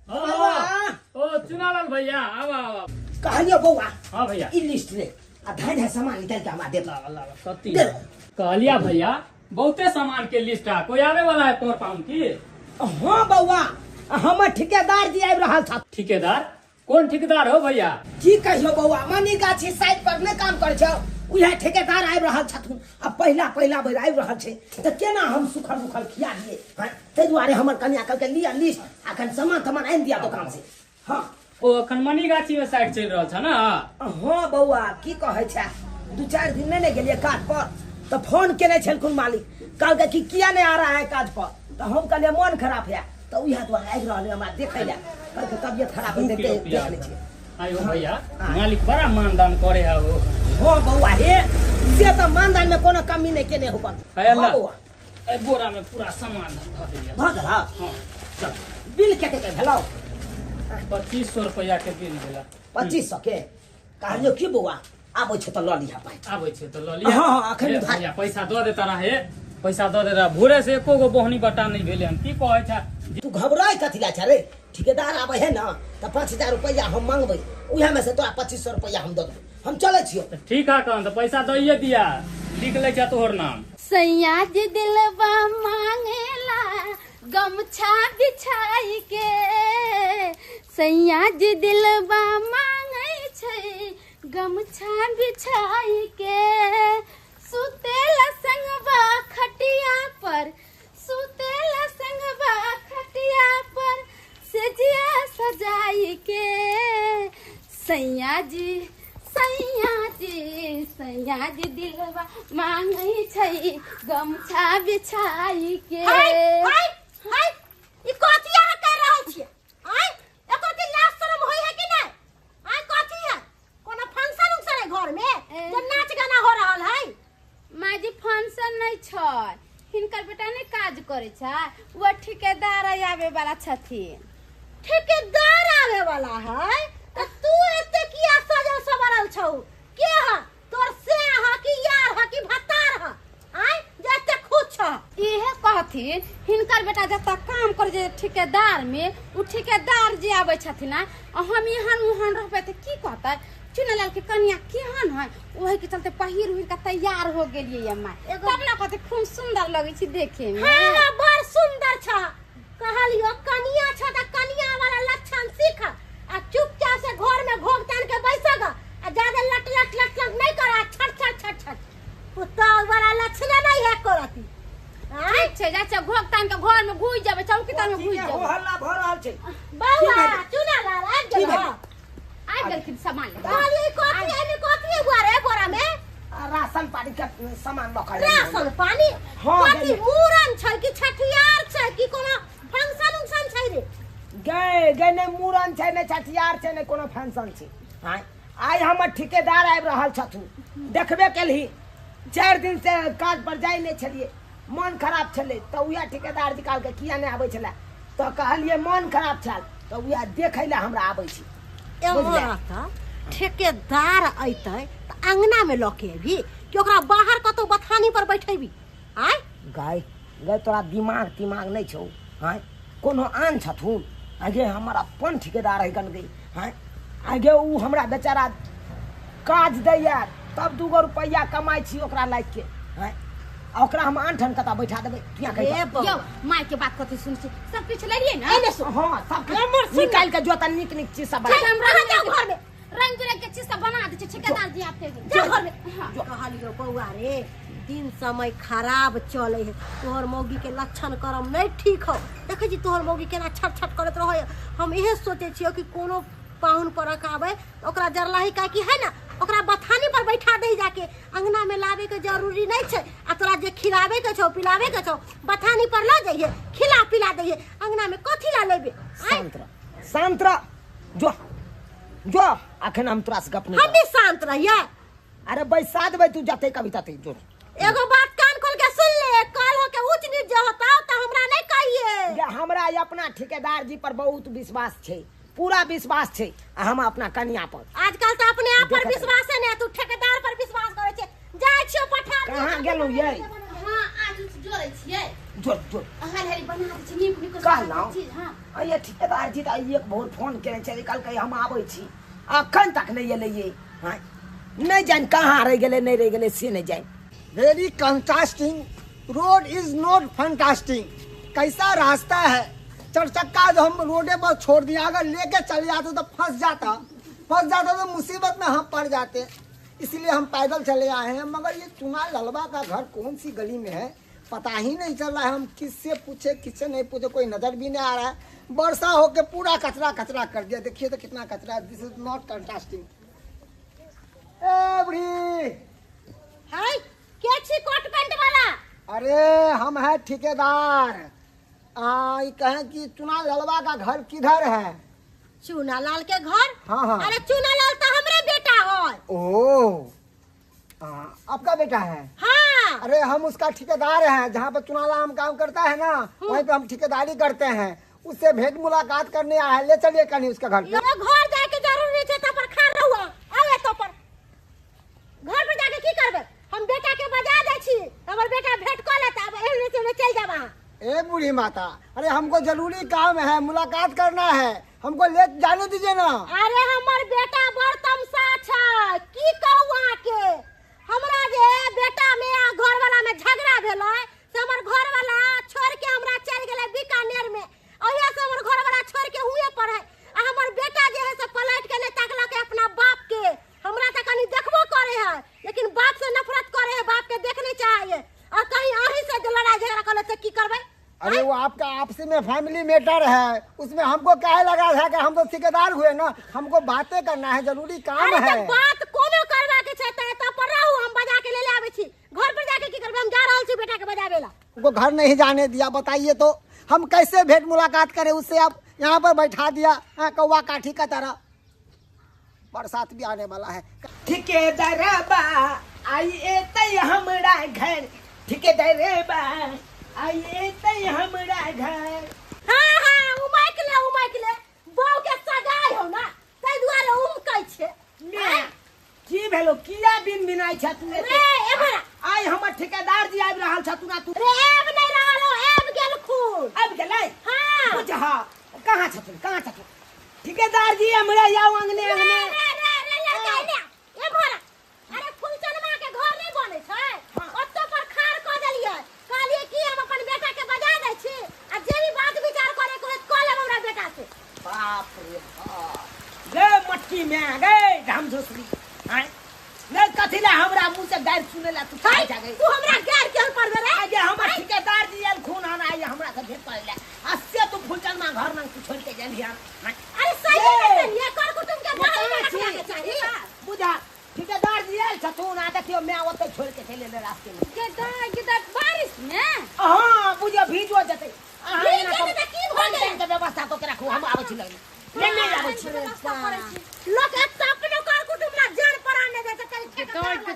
ओ चुनालाल भैया अब कहलियो बउआ। हाँ भैया ई लिस्ट ले आ धैर्य है सामान निकाल के हमरा दे। कति कहलिया भैया बहुते सामान के लिस्ट है, कोई आवे वाला है तोर पाउन की? हाँ बउआ, हमर ठेकेदार जी आबि रहल था। ठेकेदार? कौन ठेकेदार हो भैया? की कहियो बउआ, मनी गाछी साइड पर ने काम करे छ, उहे ठेकेदार आबि रहल छथुन। अब पहिला बेर आबि रहल छै त केना हम सुखल मुखल खिया दिए। हां तै दुआरे हमर कन्या कल के लिया लिस्ट अखन सामान आनि दिया दुकान से। हां ओ अखन मनी गाछी में साइड चल रहल छ ना? हाँ बउआ, की कहै छै, 2-4 दिन ने गेलिए काज पर तो फोन केने छलखुन मालिक, कहलकै कि किया नहीं आ रहा है काज पर। तो हम कहलिए मन खराब है, तो उहे दुआरे आबि रहल हमरा देखै ले, कहलकै तबियत खराब है देख ले छी। आयो भैया मालिक बड़ा मानदान करे है वो। हाँ बउआ हे, से तो मानदान में कोनो कमी नहीं केने हो पर। है अल्लाह ए बोरा में पूरा सामान धऽ दिया। भऽ गेल? हां चल बिल कते के भेलौ? 2500 रुपया के बिल भेला। 2500 के कहलियो की बउआ, आबै छ त ल लिहा पाइ। आबै छ त ल लिहा। हां अखन भैया पैसा दऽ देता रहे, पैसा दऽ देता। भोरे से एको गो बहनी बटा नहीं भेले हम, की कहै छ? तू घबराई कथी ला छ रे? ठेकेदार आबै है ना त 5000 रुपया हम मांगबै, उहे में से तोरा 2500 रुपया हम दऽ देबै। हम चलै छियो। ठीक है कहन, तो पैसा दइए दिया, लिख ले छ तोहर नाम। सैया जी दिलवा मांगेला गमछा बिछाई के, सैया जी दिलवा मांगे छै गमछा बिछाई के। सुतेला संगवा खटिया पर, सुतेला संगवा खटिया पर, सेजिया सजाई के। सैया जी सैया जी दिलवा मांगे छै गमछा बिछाई के। हाय ई कथि अहाँ कर रहल छियै? हाय एको दिन लाज शरम होय है कि नहीं? हाय कथि है? कोनो फंक्शन उक्शन है घर में जे नाच गाना हो रहल है? माँ जी फंक्शन नहीं छै, हिनकर बेटा ने काज करे छै, वो ठेकेदार आवे वाला छथिन। ठेकेदार आवे वाला है त तू एते किया सजल सवरल छौ? के ह तोर से ह कि यार ह कि भत्तार ह? हाय जे एते खुश छ? इहे कहथिन हिनकर बेटा जत काम करे जे ठेकेदार में, उ ठेकेदार जे आवे छथिन ना, हम यहाँ उहन रहबे त की कहतै? चुनलाल के कन्या केहन है, ओही के चलते पहिर उहिर के तैयार हो गेलिए अम्मा। तब ना कहते खूब सुंदर लगे छी देखे में। हां बड़ सुंदर छ। कहलियो कन्या छ त कन्या वाला लक्षण सीख आ चुपचाप से घर में घोग तान के बैसग आ ज्यादा लट नहीं करा छट। पुता वाला लक्षण नहीं है करती। ठीक छै, जा छ घोग तान के घर में घुस जाबे, चौकी तर में घुस जाबे। हल्ला भ रहल छै। बउआ चुना ला आ गेल कि सामान ले। कहली कथि बुआरे बोरा में राशन पानी के सामान रखल। राशन पानी? हाँ, कथि मूरन छै कि छठियार छै कि कोनो फंक्शन उक्शन छै रे? गए ने मूरन छै ने छठियार छै ने कोनो फंक्शन छै। हां आइ हमर ठेकेदार आबि रहल छथुन, देखबे केलही। 4 दिन से काज पर जाय नहीं छलिए, मन खराब छले तो उहे ठेकेदार जी कहलकै किया नहीं आबै छले, तो कहलिए मन खराब छल तो उहे देखै ले हमरा आबै छी। ठेकेदार अइतै त अंगना में लके भी कि ओकरा बाहर कतो बथानी पर बैठेबी? आय गाय तोरा दिमाग नहीं छौ? हां कोनो आन छथुन? आगे हमर अपन ठेकेदार है गन गई। हां आगे उ हमरा बेचारा काज दैया तब 2 रुपया कमाई छी ओकरा लाग के। हां ओकरा हम आनठन कता बैठा देबै? किया कहि यो माय के बात कथि सुन छी, सब किछ ले लिए ना? एने सुन। हां सब निकाल के जोता निक चीज सब बना। हमरा जाओ घर में रंग बिरंग के चीज सब बना दे छै ठेकेदार जी आते जा घर में। कहलियो बउआ रे दिन समय खराब चले है, तोहर मौगी के लक्षण करम नहीं ठीक हो। देखे जी तोहर मौगी केना छट करत रहो। हम इहे सोचे छियो कि कोनो पाहुन परक आवे ओकरा जरलाही का कि है ना, ओकरा बथानी पर बैठा दे, जाके अंगना में लावे के जरूरी नहीं छै। आ तोरा जे खिलावे के छौ पिलावे के छौ बथानी पर ल जाइए, खिला पिला दइए। अंगना में कथि ला लेबे? शांत रह जो अखन हम तोरा से गप नहीं। हम भी शांत रहिए। अरे बैसा देबै तू जते कविता ते जो। एगो बात कान खोल के सुन ले, कल हो के ऊंच नीच जे होता त हमरा नहीं कहिए। हमरा अपना ठेकेदार जी पर बहुत विश्वास छै, पूरा विश्वास छै। हम अपना कन्या पर आजकल तो अपने आप पर विश्वास है ने, तू ठेकेदार पर विश्वास करे छे। जाय छियो पठान कहां गेलौ ये? हां आज जोड़े छियै जोड़ हरी हरी बना दे छी, नीक नीक कहलौ। चीज। हां ये ठेकेदार जी एक भोर फोन केने चली कल के हम आबै छी अखन तक नहीं एले ये हाँ नहीं जान कहाँ रह गए नहीं रह गए से नहीं जान very contrasting road is not fantasting. कैसा रास्ता है, चरचक्का जो हम रोडे पर छोड़ दिया, अगर लेके चले जाते तो फंस जाता तो मुसीबत में हम पड़ जाते, इसलिए हम पैदल चले आए हैं। मगर ये चुना ललवा का घर कौन सी गली में है पता ही नहीं चल रहा है। हम किससे पूछे किससे नहीं पूछे, कोई नजर भी नहीं आ रहा है। वर्षा होके पूरा कचरा कचरा कर दिया, देखिए तो कितना कचरा है। This is not contrasting. ए बुढ़ी, हाय क्या छी कोट पैंट वाला? अरे हम है ठेकेदार। ये कहें कि चुना ललवा का घर किधर है? चूनालाल के घर? हाँ। अरे चूनालाल तो हमरे बेटा है। ओह, आपका बेटा है? हाँ। अरे हम उसका ठेकेदार हैं, जहाँ पर चुनाला हम काम करता है ना वहीं पे हम ठेकेदारी करते हैं। उससे भेंट मुलाकात करने आया है, ले चलिए कहीं उसका घर पे। घर जाके जरूरी है तो पर खा रहुआ आवे तो पर घर पे जाके की करबे? हम बेटा के बजा दे छी, हमर बेटा भेंट कर लेता, अब एहन से चल जाबा। ए बूढ़ी माता, अरे हमको जरूरी काम है, मुलाकात करना है, हमको ले जाने दीजिए ना। अरे हमर बेटा बड़ तमसा छै, की कहू अहाँ के? हमरा जे बेटा में आ घर वाला में झगड़ा भेलै से हमर घर वाला छोड़ के हमरा चल गेलै बीकानेर में। ओहिया से हमर घर वाला छोड़ के हुए पर है। आ हमर बेटा जे है से पलट के नहीं ताकलक अपना बाप के। हमरा त कनी देखबो करे है, लेकिन बाप से नफरत करे है, बाप के देखने चाहिए। और कहीं आही से लड़ाई झगड़ा करे से की करबे? अरे वो आपका आपसी में फैमिली मैटर है, उसमें हमको क्या लगा है कि हम तो ठेकेदार हुए ना, हमको बातें करना है, जरूरी काम अरे है। तो बात कोनो करवा के छै त पर रहू, हम बजा के ले ले आबै छी। घर पर जाके की करबे? हम जा रहल छी बेटा के बजाबे ला। उनको घर नहीं जाने दिया, बताइए तो हम कैसे भेंट मुलाकात करें उससे? अब यहाँ पर बैठा दिया कौवा काठी का तरह। बरसात भी आने वाला है। ठेकेदारबा आइए तै हमरा घर, ठेकेदारबा आइए तै हमरा घर। हाँ उमाइक ले बहू के सगाई हो ना, तै दुआरे उमकै छै। की भेलो, किया बिन बिनाई छथु? रे एबरा आइ हमर ठेकेदार जी आबि रहल छथु ना। तू रे एब नहीं रहलो, एब गेल खून। आबि गेलै? हाँ। बुझ हाँ, कहाँ छथु? ठेकेदार जी हमरा याव अंगने रे अंगने। लड़का ले एबरा। अरे फुलचनमा के घर नहीं बने छै, ओत्तो पर खार क देलियै। कहलिए कि हम अपन बेटा के बजा दै छी, आ जे भी बात विचार करे को क लेब हमरा बेटा से। बाप रे बाप, गे मटकी में गे हम झोसरी हैं ले कथी ला हमरा मुंह से गायर सुने ला? तू कहाँ जा गई? तू हमरा गैर केहन पर रे? आगे हमर ठेकेदार जी आयल खून आना आई हमरा से भेंट करे ला। अस्से तू फुलचन में घर में तू छोड़ के गेली हम। अरे सही है, ये कर कुटुम के बारे में रखना के चाहिए। बुझा ठेकेदार जी आयल छथुन, आ देखियो मैं ओते छोड़ के चले ले रास्ते में। के बारिश में हां बुझियो भीजो जते। भीज जेतै त की भ गेलै? के व्यवस्था तो के रखू, हम आबै छी ले आबै छी। लोग अपनो कर कुटुम ला जान पराने दे त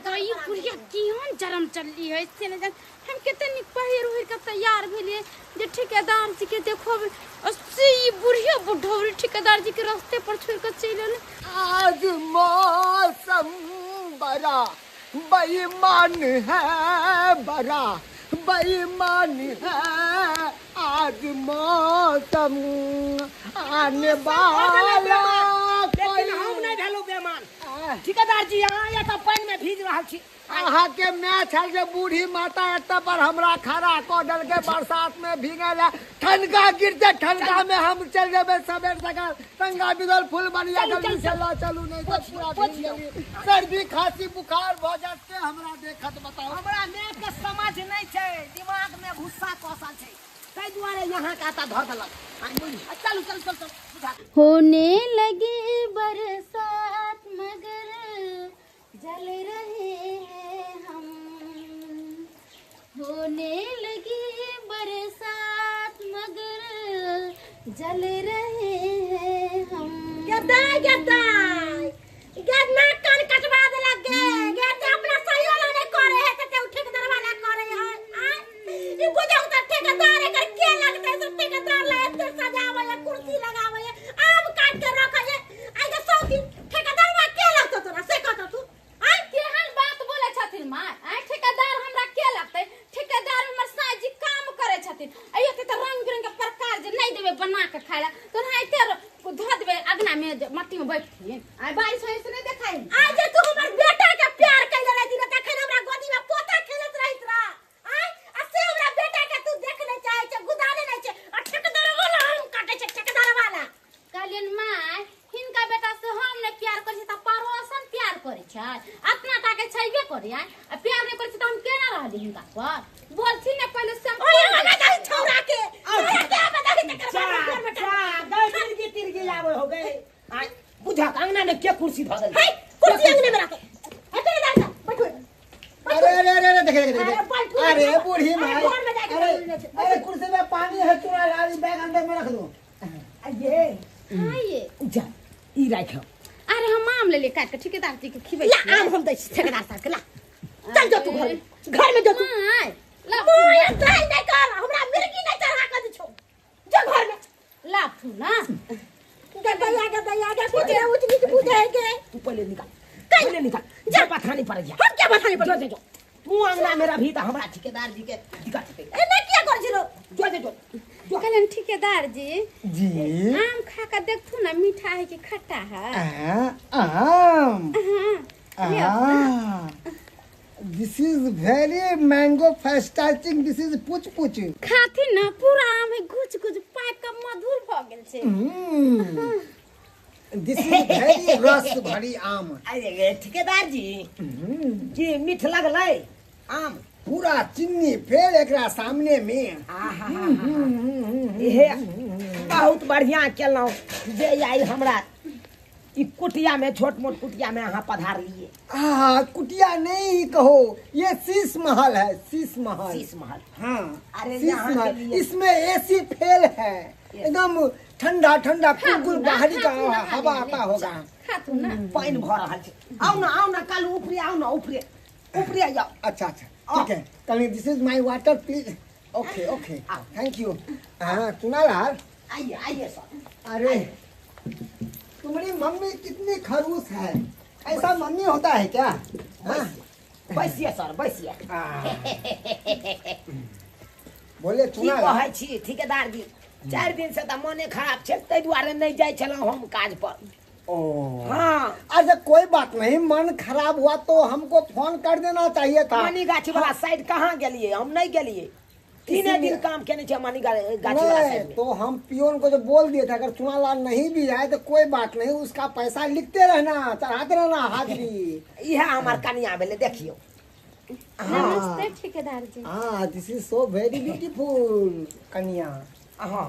तो ये पुरिया केहन जरम चलली है इससे न जान हम कितनी पहिर उहिर के तैयार भेलिए जे ठेकेदार जी के देखो अस्सी बुढ़िया बुढ़ौरी ठेकेदार जी के रास्ते पर छोड़ के चलल। आज मौसम बड़ा बेईमान है, बड़ा बेईमान है। आज मौसम आने वाला लेकिन हम नहीं भेलू बेमान। ठेकेदार जी यहाँ या तो पानी में भीज रहा छी। अहाँ के मैच है जे बूढ़ी माता एत पर हमरा खड़ा क डल के बरसात में भीगल है। ठनका गिरते ठनका में हम चल जेबे सवेर सकाल संगा बिदल फूल बनिया जल्दी से ला चलू, नहीं तो पूरा भीग जेबी। सर्दी खांसी बुखार भ जाते हमरा देखत बताओ। हमरा में के समझ नहीं छै, दिमाग में गुस्सा कौशल छै, तै दुआरे यहाँ का ता धर देलक। चल बुझा। होने लगी बरसात मगर जल रहे हैं हम, होने लगी बरसात मगर जल रहे हैं हम। गदाई गदना कान कटवा दे लगे गदे अपना सही वाला नहीं करे है त ठेकेदार वाला करे है। ई बुझाऊ त ठेकेदार कर के लगते से ठेकेदार ला एते सजावे है, कुर्सी लगावे है, आम काट के रखे है। आई के सौ दिन ठेकेदार वा के लगत तोरा से कहत तू? आई केहन बात बोले छथिन मां? आई ठेकेदार हमरा के लगते? ठेकेदार हमर साजी काम करे छथिन। अइयो त रंग बिरंग के प्रकार जे नहीं देबे देबे बना के खाए ला तो हाय तेर धो देबे अगना में मट्टी में बैठिए आ बारिश होए से नहीं देखाई आज तू हमर बेटा के प्यार कैले रही न तखन हमरा गोदी में पोता खेलत रहित रा आय असे हमरा बेटा के तू देख ले चाहे छ गुदाले नहीं छ और ठेकेदार वाला हम काटे छ ठेकेदार वाला कहलियन माय हिनका बेटा से हम ने प्यार करै त परोसन प्यार करै छै अपना ता के छैबे करै आ प्यार नहीं करै त हम केना रहली हिनका पर बोलथि ने पहले से ओए हमरा दही छौरा के क्या बताई त कर बेटा तिरगी आवे हो गए आय बुझा अंगना में क्या कुर्सी धगल है कुर्सी अंगने में रखे हटे दादा बैठो अरे देखे अरे बैठो अरे बूढ़ी माई घर में जाके अरे कुर्सी में पानी है चूड़ा डाल बैग अंदर में रख दो ये हां ये जा ई राख अरे हम आम ले काट के ठेकेदार जी के खिबै ला आम हम दै छी ठेकेदार साहब के ला चल जा तू घर में जा तू माय ला मोय ट्राई नहीं कर हमरा मिर्गी नहीं चढ़ा के दे छो जा घर में ला फू ना दया के कुछ उठ नीच पूछे के तू पहले निकाल जा पठानी पड़ जा हम क्या बताने पर जो तू अंगना में रही तो हमरा ठेकेदार जी के दिक्कत है ए मैं क्या कर छिलो जो कहलन ठेकेदार जी जी आम खा के देखथु ना मीठा है कि खट्टा है आम हाँ दिस इज वेरी मैंगो फैस्टाचिंग दिस इज पुच पुच खाथी ना पूरा आम है गुच गुच पाक के मधुर भ गेल छै दिस इज वेरी रस भरी आम अरे ठेकेदार जी जी मीठ लगलै आम पूरा चिन्नी फेर एकरा सामने में इहे बहुत बढ़िया केलौ जे आई हमरा ई कुटिया में छोट मोट कुटिया में अहाँ पधार लिए कुटिया नहीं कहो ये शीश महल है शीश महल शीश महल हाँ अरे शीश यहाँ के महल लिए इसमें एसी फेल है एकदम ठंडा ठंडा बिल्कुल बाहरी का हवा आता होगा खाथु ना पानी भर रहल छै आओ ना कल ऊपरे आओ ना ऊपरे आओ अच्छा ठीक है कल this is my water please okay okay thank you हाँ कुणालाल आइए सर अरे तुम्हारी मम्मी कितनी खड़ूस है ऐसा मम्मी होता है क्या हाँ? बैसिए सर बैसिए बोले की कुणालाल कहै छी ठेकेदार जी 4 दिन से तो मने खराब छै तै दुआरे नहीं जाय छलौ हम काज पर ओ हाँ अच्छा कोई बात नहीं मन खराब हुआ तो हमको फोन कर देना चाहिए था मनी गाछी वाला साइड कहाँ गेलिए हम नहीं गेलिए 3 दिन काम केने छे मनी गाछी वाला नहीं साइड में तो हम पियोन को जो बोल दिए थे अगर चुनालाल नहीं भी आए तो कोई बात नहीं उसका पैसा लिखते रहना चढ़ाते रहना हाजिरी यह हमार कनिया भेले देखियो नमस्ते ठेकेदार जी हाँ this is so very beautiful कन्या हाँ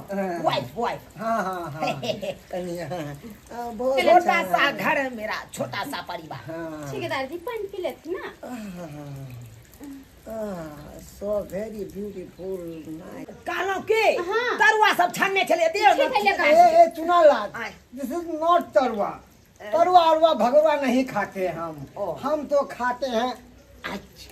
वाइफ हाँ हाँ हाँ कन्या बहुत छोटा अच्छा सा है। घर है मेरा छोटा सा परिवार हाँ ठेकेदार जी पानी पी लेती ना सो वेरी ब्यूटीफुल नाइस कहलो के हाँ। तरुआ सब छानने चले दियो ठीक है, लेकर ए चुनालाल आए। दिस इज नॉट तरुआ तरुआ अरुआ भगवा नहीं खाते ओ। हम तो खाते हैं अच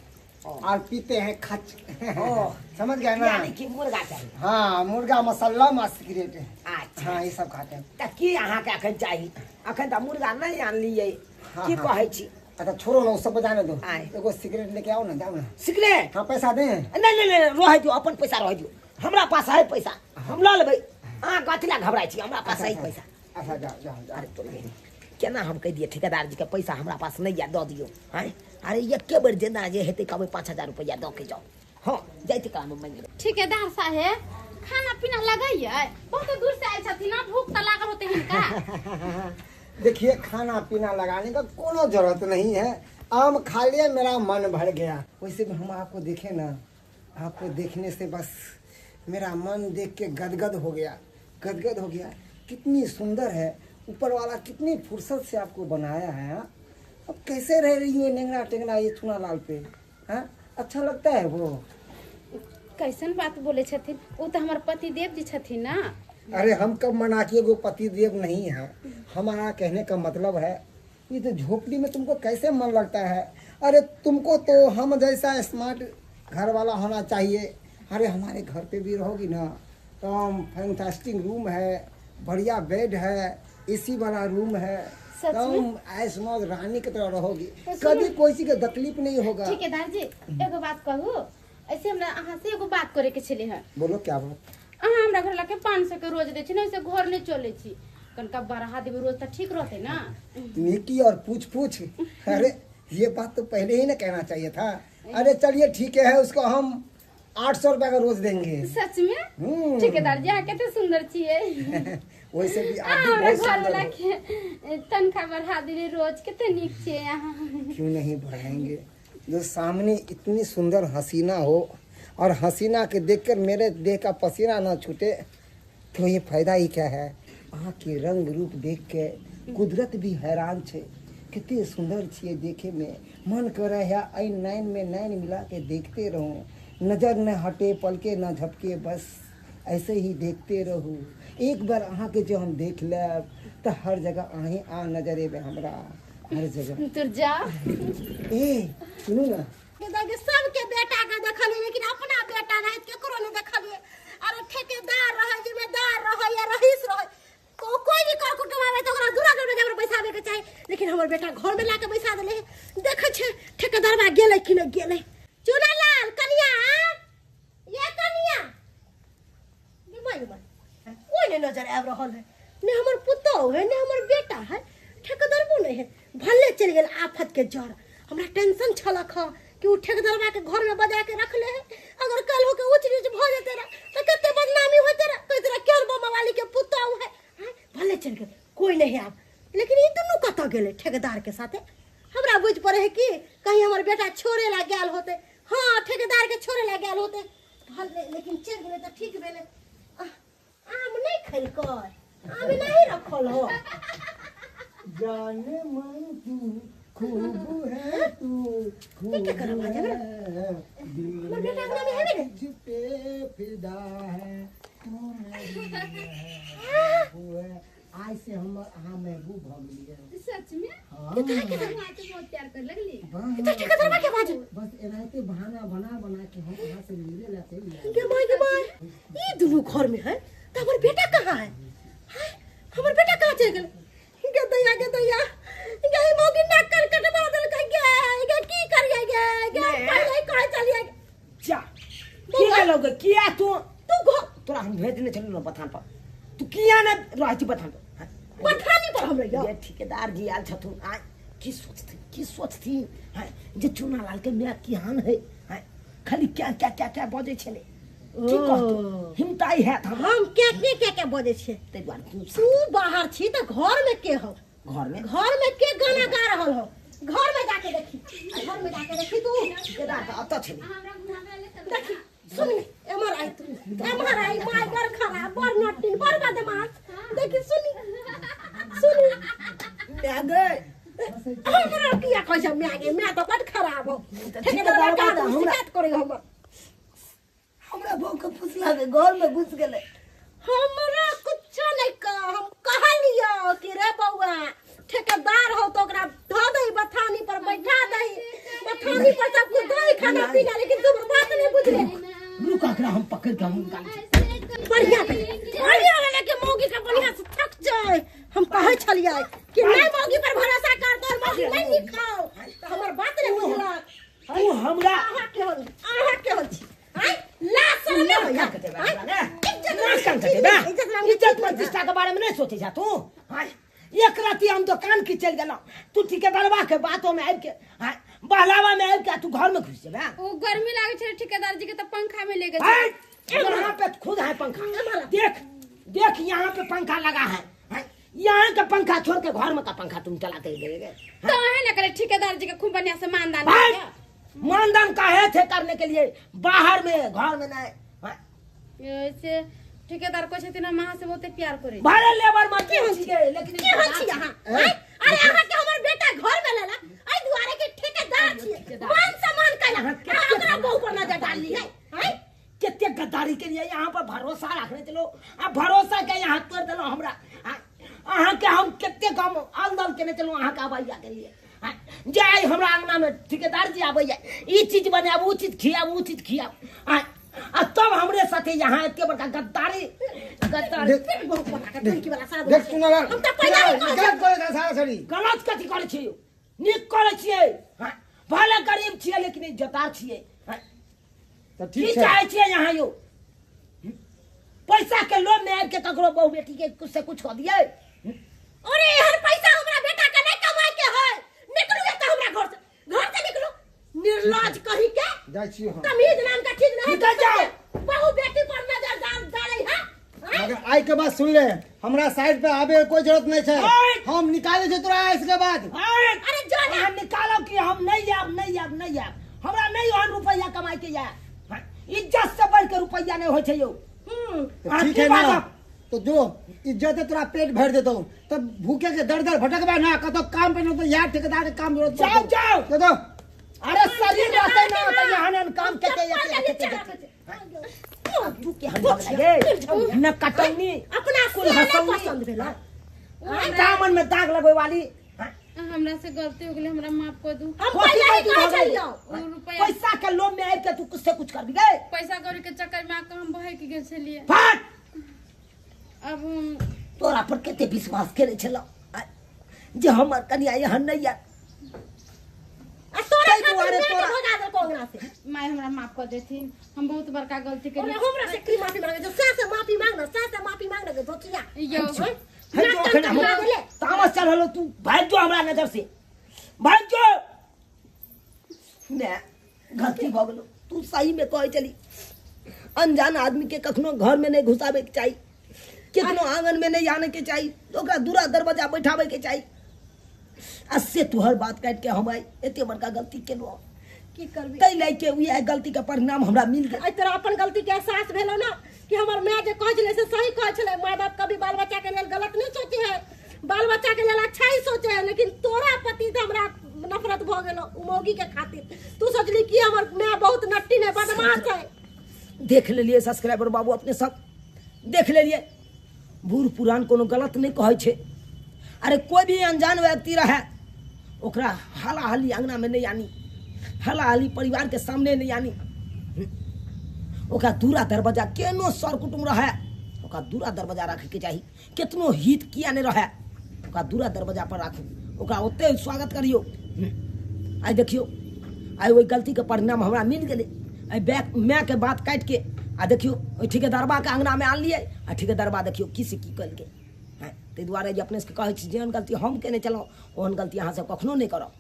और पीते हैं खच ओ। समझ गए ना यानी कि मुर्गा चाहिए हाँ मुर्गा मसाला मस्त सिगरेट अच्छा हाँ ये सब खाते हैं त की अहाँ के अखन चाहिए अखन त मुर्गा नहीं आन लिए हाँ, की हाँ। कहै छी अच्छा छोड़ो ना उस सब जाने दो आए। एगो सिगरेट लेके आओ ना जाओ ना सिकले हाँ पैसा दें नहीं रह दियो अपन पैसा रह दियो हमरा पास है पैसा हम ल लेबै अहाँ कथिला घबराइ छी हमरा पास है पैसा अच्छा जाओ जाओ जाओ अरे तो केना हम कह दिए ठेकेदार जी के पैसा हमरा पास नहीं या दऽ दियो हैं अरे एके बेर जेना जे हेतै कहबै 5000 रुपया दऽ के जाओ हाँ जाइते काम मांगे ठेकेदार साहेब खाना पीना लगाइए बहुत दूर से आए छथिन ना भूख तो लागल होते हिनका देखिए खाना पीना लगाने का कोनो जरूरत नहीं है आम खा लिया मेरा मन भर गया वैसे भी हम आपको देखे ना आपको देखने से बस मेरा मन देख के गदगद हो गया कितनी सुंदर है ऊपर वाला कितनी फुर्सत से आपको बनाया है हाँ? अब कैसे रह रही है नेंगना टेंगना ये चुनालाल पे हाँ अच्छा लगता है वो कैसन बात बोले छथिन वो तो हमारे पति देव जी छथिन ना अरे हम कब मना किए वो पति देव नहीं है हमारा कहने का मतलब है ये तो झोपड़ी में तुमको कैसे मन लगता है अरे तुमको तो हम जैसा स्मार्ट घर वाला होना चाहिए अरे हमारे घर पे भी रहोगी ना तो फैंटास्टिक रूम है बढ़िया बेड है एसी वाला रूम है सच में? तुम ऐश मौज रानी की तरह रहोगी सच में? कभी कोई चीज का तकलीफ नहीं होगा ठेकेदार जी एगो बात कहू ऐसे हमरा अहाँ से एगो बात करे के छले है बोलो क्या बात अहाँ हमरा घर लाके 500 के रोज दे छी ना, से घर नहीं चले छी, कनका बढ़ा देबे रोज तो ठीक रहते ना। निकी और पूछ पूछ, अरे ये बात तो पहले ही ना कहना चाहिए था। अरे चलिए ठीक है, उसको हम 800 रुपया का रोज देंगे। सच में ठेकेदार जी आ कितने सुंदर छिए। वैसे भी आप भी हमरा बहुत घर सुंदर वाला हो। के तनखा बढ़ा दिले रोज, कितने निक छिए यहाँ। क्यों नहीं बढ़ाएंगे, जो सामने इतनी सुंदर हसीना हो और हसीना के देखकर मेरे देह का पसीना ना छूटे तो ये फायदा ही क्या है। वहाँ के रंग रूप देख के कुदरत भी हैरान छे, कितने सुंदर छिए देखे में, मन करे है आई नैन में नैन मिला के देखते रहूं, नजर न हटे पलके न झपके, बस ऐसे ही देखते रहूं। एक बार अहाँ के जो हम देख लेब तो हर जगह आही आ नजरे में हमरा हर जगह। तू जा ए सुनू ना, सबके बेटा के देखलिए लेकिन अपना बेटा नहीं केकरो नहीं देखलिए। अरे ठेकेदार रहे, जिम्मेदार रहे या रईस रहे, कोई भी कर कुटुम आवे तो ओकरा दूरा दूर में पैसा दे के चाहे, लेकिन हमर बेटा घर में लाके पैसा देले। देखे छे ठेकेदार बा गेले कि नहीं गेले। चुनालाल कनिया, ये कनिया निमाई बा कोई नहीं नजर आब रहल है, ने हमर पुतो है ने हमर बेटा है, ठेकेदार बो नहीं है। भले चल गेल आफत के जड़। हमरा टेंशन छलक कि उ ठेकेदारवा के घर में बजा के रख ले है, अगर कल हो के ऊंच नीच भ जेते रे तो कते बदनामी होते रे, कहते रे केर बम वाली के पुतो है। भले चल गेल कोई नहीं आब, लेकिन ई दुनू कत गेले ठेकेदार के साथे। हमरा बुझ पड़े है कि कहीं हमर बेटा छोड़े ला गेल होते। हाँ ठेकेदार के छोड़े ला गेल होते, भले लेकिन चल गेले तो ठीक भेले। आम नहीं खैल कर, आम नहीं रखल हो। जाने मन तू खूब है, तू खूब क्या करब आज ना? हमर बेटा के नाम है रे। पे फिदा है तू मेरी है। आज से हम महबूब हो गई। सच में हाँ तो बहुत प्यार कर लगली। तो ठेकेदारवा के बाजू बस एनाते बहाना बना बना के हम यहाँ से मिले लाते हैं। के माय ई दुनू घर में है तो हमर बेटा कहाँ है? हाय, हमर बेटा कहाँ चल गेल? के दैया गई मोगी नाक कर कटवा देल के की करिए गे पहिले कहे चलिए। जा किया लोग किया तू तोरा हम भेजने चलो ना बथान पर, तू किया ना रहती बथान पर। पठानी पर हमरे ये ठेकेदार जी आल छथुन आ की सोचती है जे चुनालाल के मेरा किहान है खाली क्या बजे छले की कहतो हिमताई है हम क्या बोले छे। ते द्वार तू बाहर छी तो घर में के हो? घर में के गाना गा रहल हो? घर में जाके देखी तू ठेकेदार का अत छले देखी सुन एमआरआई माय गर खराब बर नटिन बर बदमाश देखी सुनी आगे हमरा किया कह छ मैं तो बड़ खराब हो। ठेकेदार का शिकायत करे हमरा बहु के फुसला के घर में घुस गेले। हमरा कुछ नहीं कह, हम कहलियो कि रे बउआ ठेकेदार हो तो ओकरा धो दई बथानी पर बैठा दई, बथानी पर सब कुछ दई खाना पीना, लेकिन तुम बात नहीं बुझले। रुका के हम पकड़ के हम निकाल बढ़िया वाले के मौगी का बढ़िया से थक जाए। हम कहे छलिए कि नहीं मौगी पर भरोसा कर, तो मौगी नहीं निखाओ, तो हमर बात नहीं बुझला। तू हमरा आहा के होल छी हां लाश में हो या इज्जत प्रतिष्ठा के बारे में नहीं सोचे जा तू। हां एक राती हम दुकान की चल गेलो, तू ठेकेदारवा के बातों में आब के बहलावा में आब के तू घर में घुस जेबे। ओ गर्मी लागे छे ठेकेदार जी के तो पंखा में ले गए। यहाँ पे खुद है पंखा, देख यहाँ पे पंखा लगा है। यहाँ का पंखा छोड़ के घर में का पंखा तुम चलाते देंगे तो है ना करे ठेकेदार जी के खूब बढ़िया से मानदान भाई, किया। मानदान काहे थे करने के लिए, बाहर में घर में नहीं। ऐसे ठेकेदार को छथिन मां से बहुते प्यार करे। भाड़े लेबर मत छिए, लेकिन की हो छी यहां? अरे आहा के हमर बेटा घर में लेला, आई दुआरे के ठेकेदार छी, मान सम्मान कैला, ओकरा बहु पर नजर डाल ली है। हैं कितने गद्दारी के लिए यहाँ पर भरोसा रखने चलो। अब भरोसा के यहाँ तोड़ दिलो हमरा। अहाँ के हम कितने कम आंदोलन के चलो अहाँ का आवाज के लिए जाए हमरा अंगना में ठेकेदार जी आवे ई चीज बनाब, वो चीज खियाब, वो चीज खियाब, आ तब हमरे साथे यहाँ इतने बड़का गद्दारी बहु पता के तुलकी वाला सारा देख सुना हम तो पैदा नहीं कर गलत करे सारा सरी गलत कथी करे छियै, नीक करे छियै। भले गरीब छियै लेकिन इज्जतदार छियै। तो की ठीक है। चाहे छियै यहाँ यो पैसा के लोभ में आबि के ककरो बहू बेटी के कुछ से कुछ हो दिए। अरे हर पैसा हमरा बेटा के नहीं कमाए के है। निकलू तो हमरा घर से निकलू। निर्लज कही के जाइ छी हम। तमीज नाम का ठीक नहीं। निकल जाओ। बहू बेटी पर नजर डाले है। मगर आई के बाद सुन ले, हमरा साइड पे आवे के कोई जरूरत नहीं है। ओए! हम निकाले छे तोरा इसके बाद। अरे जो ना हम निकालो कि हम नहीं आब हमरा नहीं ओहन रुपया कमाई के या इज्जत से बढ़ के रुपया नहीं होय छै यो। तो ठीक है ना, तो जो इज्जत है तोरा पेट भर देतो, तब भूखे के दर दर भटकबा ना, कतो काम पे न तो यार ठेकेदार के काम जरूरत जाओ जाओ। दे दो। अरे शरीर रहते ना तो यहाँ काम के तू के हम लगे न कटौनी अपना कुल कुल हंसौनी पसंद भेला। दामन में दाग लगवे वाली। हमरा से गलती हो गेलै, हमरा माफ कर दू। अब पहले ही कह चलियो। वो रुपया पैसा के लोभ में आबि के तू कुछ से कुछ कर दी गए। पैसा कौड़ी के चक्कर में आके हम बहक गेल छलिए। फट अब हम तोरा पर कते विश्वास करे छलो जे हमर कनिया यहाँ नहीं या। आ तोरा कई दुआरे खातिर तोरा- भगा दे कोंगरा से। माय हमरा माफ कर देथिन, हम बहुत बड़का गलती अरे केलिए। हमरा से की माफी मांगे जो से माफी मांगना से माफी मांगना के धोतिया। यो है जो अखन हम तामस चल हलो तू भाग जो हमरा नजर से भाग जो। मैं गलती भ गेलो, तू सही में कहे चली अनजान आदमी के कखनो घर में नहीं घुसावे के चाहिए, कितनो आंगन में नहीं आने के चाहिए, ओकरा दूरा दरवाजा बैठावे के चाहिए। अससे तू हर बात काट के हम आई एते बड़का गलती केलो की करबी। तै लै के उहे गलती के परिणाम हमरा मिल गेल। आई तोरा अपन गलती के एहसास भेलो ना कि हमर माय जे कहै छले से सही कहै छले। माय बाप कभी बाल बच्चा के लेल गलत नहीं सोचे है, बाल बच्चा के लेल अच्छा ही सोचे है। लेकिन तोरा पति से हमरा नफरत भ गेलो उमोगी के खातिर। तू सोचली कि हमर माय बहुत नट्टी ने बदमाश है। देख लेलिए सब्सक्राइबर बाबू अपने सब देख लेलिए, बूढ़ पुरान कोनो गलत नहीं कहै छे। अरे कोई भी अनजान व्यक्ति रहे ओकरा हाला हाली अंगना में नहीं आनी, हाला हाली परिवार के सामने नहीं आनी। ओकरा दूरा दरवाजा केनो सर कुटुम रहे ओकरा दूरा दरवाजा रखे के चाहिए। कितनो हित किया नहीं रहे ओकरा दूरा दरवाजा पर राखू, ओकरा ओते स्वागत करियो। आई देखियो आई वही गलती के परिणाम हमरा मिल गेले। आई बैक मैं के बात काट के आ देखियो ओई ठेकेदारबा के अंगना में आन लिए आ ठेकेदारबा देखियो किसी की कल के। ताहि दुआरे जे अपने से कहै छी जेहन गलती हम केने चलहुँ ओहन गलती अहाँ सब कखनो नहीं करब।